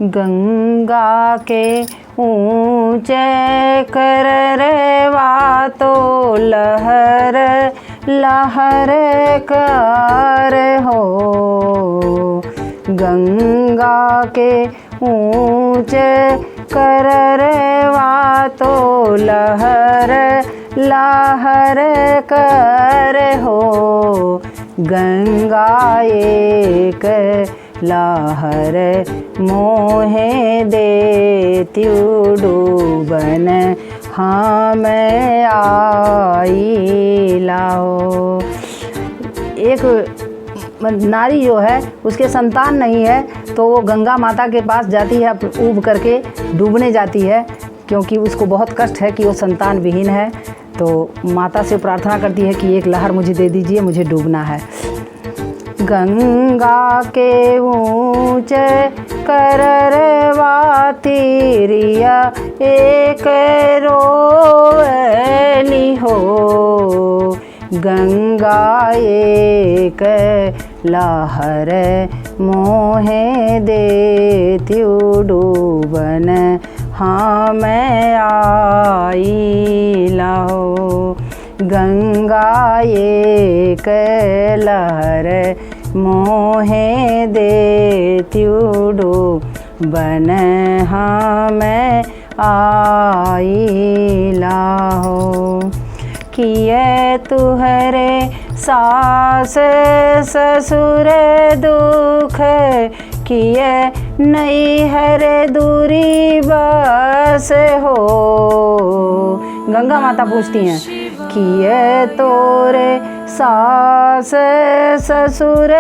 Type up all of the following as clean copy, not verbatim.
गंगा के ऊँचे करवा तो लहर लहर कर हो। गंगा के ऊँचे करवा तो लहर लहर कर हो। गंगा एक लहर मोहे देत्यु डूबन हम आई लाओ। एक नारी जो है उसके संतान नहीं है तो वो गंगा माता के पास जाती है, ऊब करके डूबने जाती है, क्योंकि उसको बहुत कष्ट है कि वो संतान विहीन है। तो माता से प्रार्थना करती है कि एक लहर मुझे दे दीजिए, मुझे डूबना है। गंगा के ऊँचे करवा तीरिया एक रोवली हो। गंगा एक लहर मोहे देत्यु डूबन हम आई लाओ। गंगा एक लहर मोहे देत्यु डूबन हम आई लाओ। किए तुहरे सास ससुर दुख, किए नैहर दूरी बस हो। गंगा माता पूछती हैं, किए तोरे सास ससुर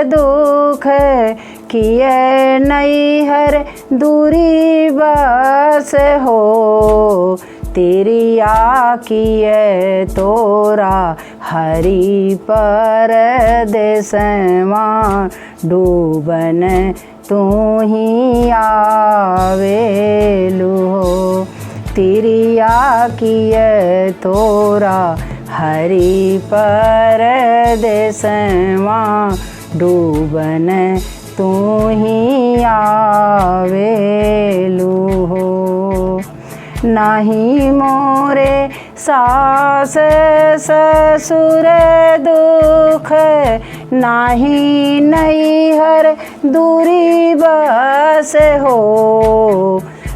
दुख, किए नैहर दूरी बस हो। तेरिया किए तोरा हरि परदेसवा डूबन तू ही आवेलु हो। तेरिया किए तोरा हरि परदेसवा डूबन तू ही आवेलु हो। नाही मोरे सास ससुर दुख, नाही नैहर दूरी बस हो।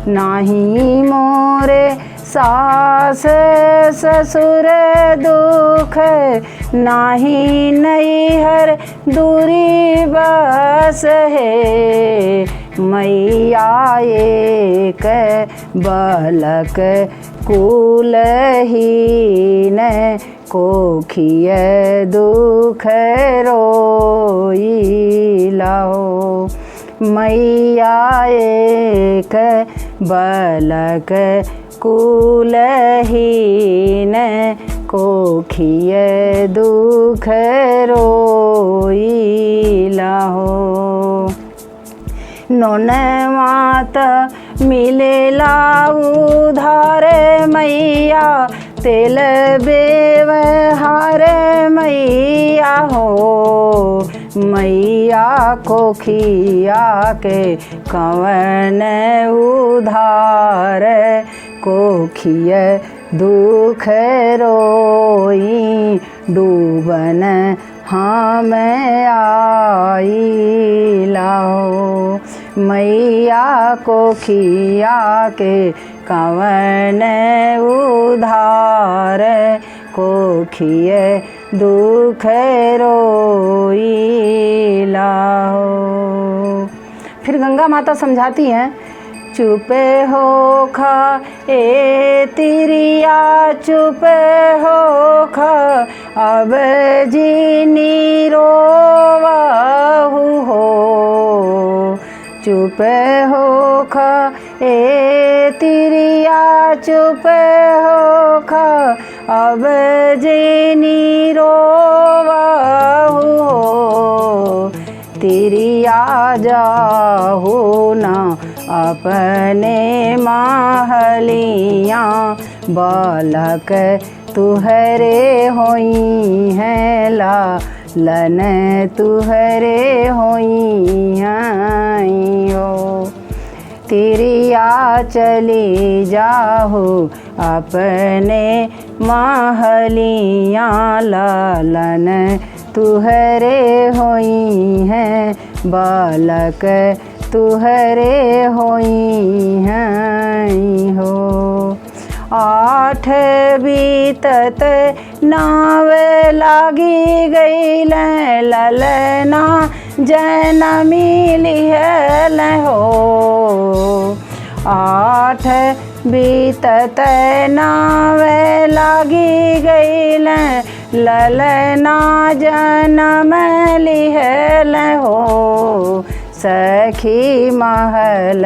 नाही मोरे सास ससुर दुख, नाही नैहर दूरी बस है। मैया एक बालक कुलहीन, कोखिय दुख रोई लाओ। मैया एक बालक कुलहीन, कोखिय दुख रोई लाओ। नोन मात मिलेला उधार मैया, तेल बेवहार मैया हो। मैया कोखिया के कवन उधार, कोखिय दुख रोई डूबन हम आई लाओ। मैया कोखिया के कवन उधार, कोखिय दुख रोई लाओ। फिर गंगा माता समझाती हैं, चुप हो खा ए तिरिया, चुप हो खा अब जीनी रोवाहु हो। चुप हो खा ए तिरिया, चुप हो खा अब जीनी रोवाहु हो। तिरिया जाहु ना अपने महलियाँ, बालक तुहरे होई हैं लालन तुहरे होई हैं हो। तिरिया चली जाहु अपने महलियाँ लालन तुहरे होई हैं बालक तुहरे होई हैं हो। 8 बीतत नाव लागी गई ललना जनमी लिहल हो। 8 बीतत नाव लागी गई ललना जनम लिहल हो। सखी महल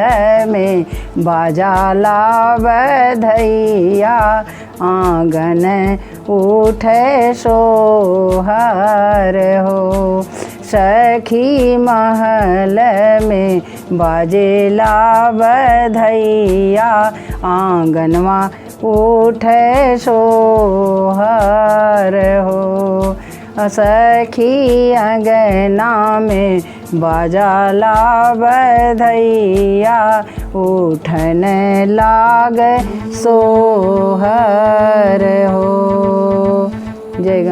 में बाजाला बधैया आंगन उठे सोहर हो। सखी महल में बाजेला बधैया आंगनवा उठे सोहर हो। सखी अंगना में बाजाला बधैया उठन लाग सोहर हो। जय गंगा।